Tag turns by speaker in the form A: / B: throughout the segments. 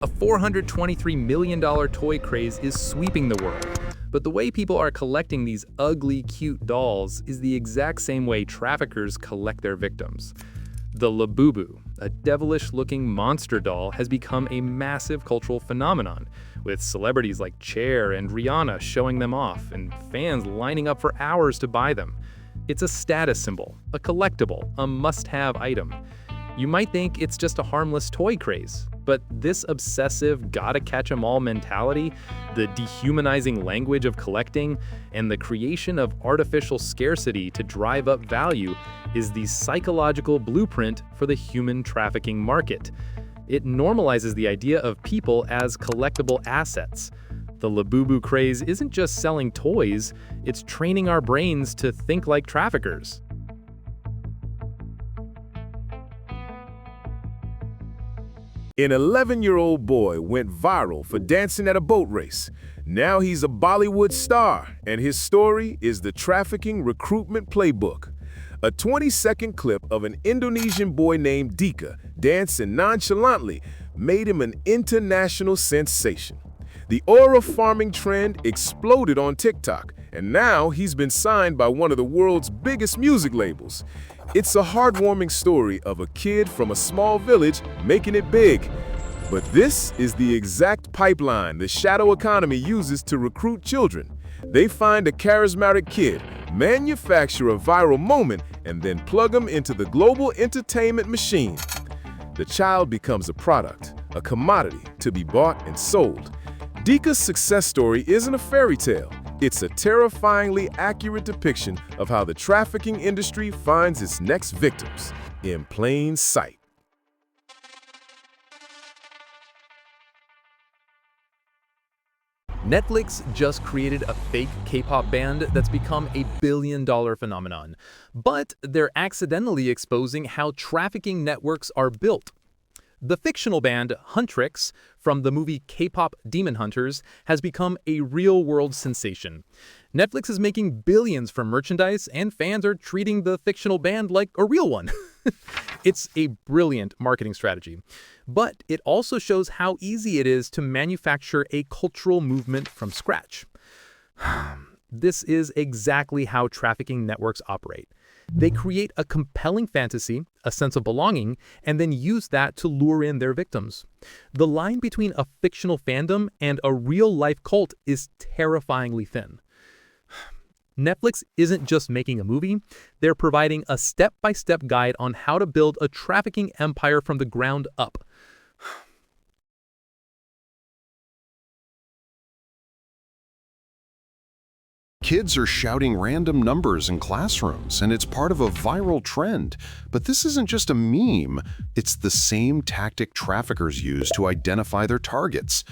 A: A $423 million toy craze is sweeping the world. But the way people are collecting these ugly, cute dolls is the exact same way traffickers collect their victims. The Labubu, a devilish-looking monster doll, has become a massive cultural phenomenon, with celebrities like Cher and Rihanna showing them off and fans lining up for hours to buy them. It's a status symbol, a collectible, a must-have item. You might think it's just a harmless toy craze, but this obsessive gotta-catch-'em-all mentality, the dehumanizing language of collecting, and the creation of artificial scarcity to drive up value is the psychological blueprint for the human trafficking market. It normalizes the idea of people as collectible assets. The Labubu craze isn't just selling toys, it's training our brains to think like traffickers.
B: An 11-year-old boy went viral for dancing at a boat race. Now he's a Bollywood star, and his story is the trafficking recruitment playbook. A 20-second clip of an Indonesian boy named Dika dancing nonchalantly made him an international sensation. The aura farming trend exploded on TikTok, and now he's been signed by one of the world's biggest music labels. It's a heartwarming story of a kid from a small village making it big. But this is the exact pipeline the shadow economy uses to recruit children. They find a charismatic kid, manufacture a viral moment, and then plug them into the global entertainment machine. The child becomes a product, a commodity to be bought and sold. Dika's success story isn't a fairy tale. It's a terrifyingly accurate depiction of how the trafficking industry finds its next victims in plain sight.
A: Netflix just created a fake K-pop band that's become a billion-dollar phenomenon. But they're accidentally exposing how trafficking networks are built. The fictional band Huntrix from the movie K-pop Demon Hunters has become a real-world sensation. Netflix is making billions from merchandise, and fans are treating the fictional band like a real one. It's a brilliant marketing strategy. But it also shows how easy it is to manufacture a cultural movement from scratch. This is exactly how trafficking networks operate. They create a compelling fantasy, a sense of belonging, and then use that to lure in their victims. The line between a fictional fandom and a real-life cult is terrifyingly thin. Netflix isn't just making a movie, they're providing a step-by-step guide on how to build a trafficking empire from the ground up.
C: Kids are shouting random numbers in classrooms, and it's part of a viral trend. But this isn't just a meme, it's the same tactic traffickers use to identify their targets.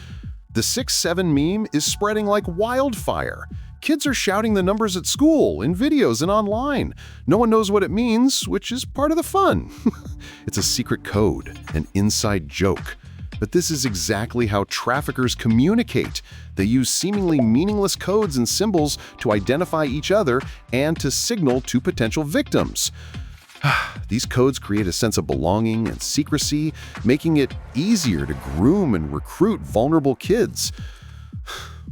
C: The 6-7 meme is spreading like wildfire. Kids are shouting the numbers at school, in videos, and online. No one knows what it means, which is part of the fun. It's a secret code, an inside joke. But this is exactly how traffickers communicate. They use seemingly meaningless codes and symbols to identify each other and to signal to potential victims. These codes create a sense of belonging and secrecy, making it easier to groom and recruit vulnerable kids.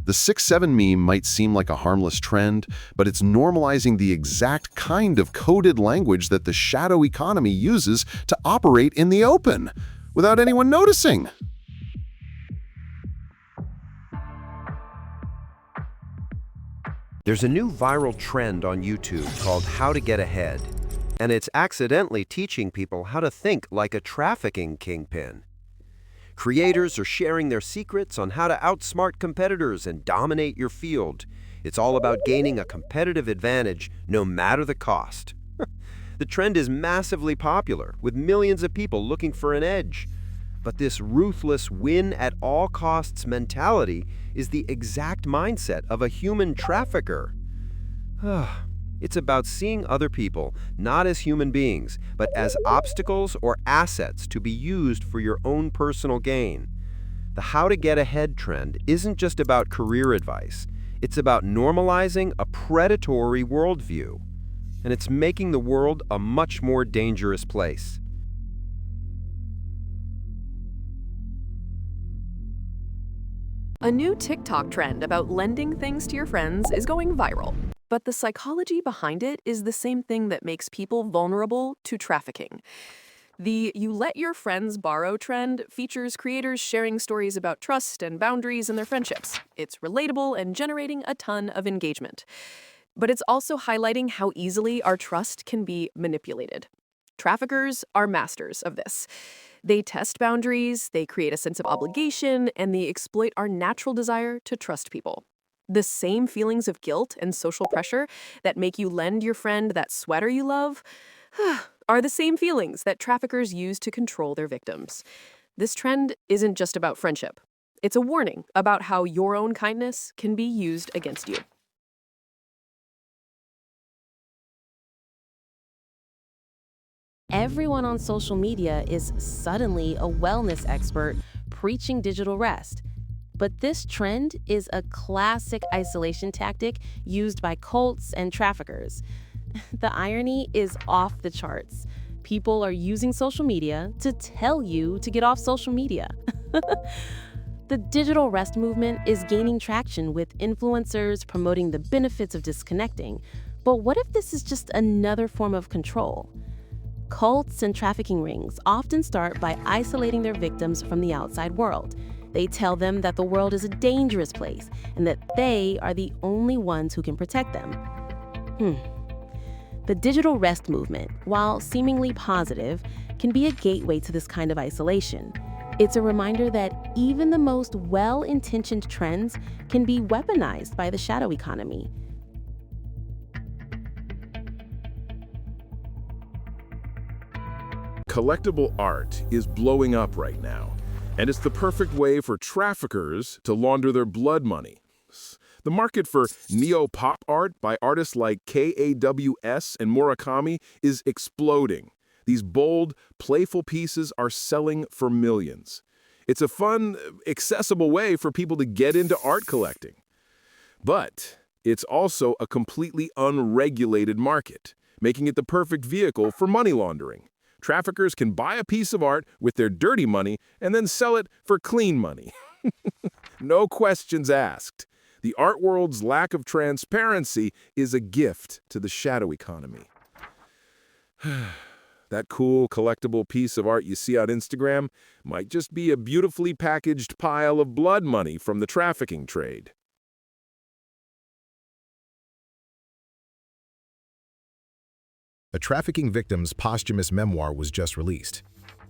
C: The 6-7 meme might seem like a harmless trend, but it's normalizing the exact kind of coded language that the shadow economy uses to operate in the open, without anyone noticing.
D: There's a new viral trend on YouTube called How to Get Ahead, and it's accidentally teaching people how to think like a trafficking kingpin. Creators are sharing their secrets on how to outsmart competitors and dominate your field. It's all about gaining a competitive advantage no matter the cost. The trend is massively popular, with millions of people looking for an edge. But this ruthless win-at-all-costs mentality is the exact mindset of a human trafficker. It's about seeing other people not as human beings, but as obstacles or assets to be used for your own personal gain. The How to Get Ahead trend isn't just about career advice. It's about normalizing a predatory worldview. And it's making the world a much more dangerous place.
E: A new TikTok trend about lending things to your friends is going viral. But the psychology behind it is the same thing that makes people vulnerable to trafficking. The "you let your friends borrow" trend features creators sharing stories about trust and boundaries in their friendships. It's relatable and generating a ton of engagement. But it's also highlighting how easily our trust can be manipulated. Traffickers are masters of this. They test boundaries, they create a sense of obligation, and they exploit our natural desire to trust people. The same feelings of guilt and social pressure that make you lend your friend that sweater you love are the same feelings that traffickers use to control their victims. This trend isn't just about friendship. It's a warning about how your own kindness can be used against you.
F: Everyone on social media is suddenly a wellness expert preaching digital rest. But this trend is a classic isolation tactic used by cults and traffickers. The irony is off the charts. People are using social media to tell you to get off social media. The digital rest movement is gaining traction with influencers promoting the benefits of disconnecting. But what if this is just another form of control? Cults and trafficking rings often start by isolating their victims from the outside world. They tell them that the world is a dangerous place and that they are the only ones who can protect them. The digital rest movement, while seemingly positive, can be a gateway to this kind of isolation. It's a reminder that even the most well-intentioned trends can be weaponized by the shadow economy.
B: Collectible art is blowing up right now, and it's the perfect way for traffickers to launder their blood money. The market for neo-pop art by artists like KAWS and Murakami is exploding. These bold, playful pieces are selling for millions. It's a fun, accessible way for people to get into art collecting. But it's also a completely unregulated market, making it the perfect vehicle for money laundering. Traffickers can buy a piece of art with their dirty money and then sell it for clean money. No questions asked. The art world's lack of transparency is a gift to the shadow economy. That cool collectible piece of art you see on Instagram might just be a beautifully packaged pile of blood money from the trafficking trade.
G: A trafficking victim's posthumous memoir was just released,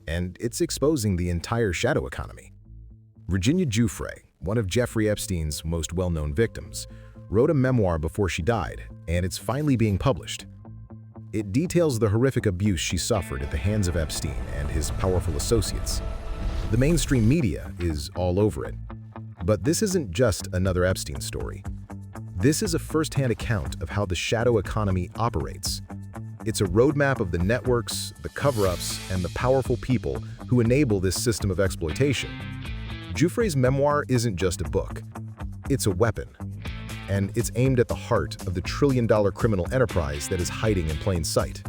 G: and it's exposing the entire shadow economy. Virginia Giuffre, one of Jeffrey Epstein's most well-known victims, wrote a memoir before she died, and it's finally being published. It details the horrific abuse she suffered at the hands of Epstein and his powerful associates. The mainstream media is all over it. But this isn't just another Epstein story. This is a first-hand account of how the shadow economy operates. It's a roadmap of the networks, the cover-ups, and the powerful people who enable this system of exploitation. Giuffre's memoir isn't just a book. It's a weapon. And it's aimed at the heart of the trillion-dollar criminal enterprise that is hiding in plain sight.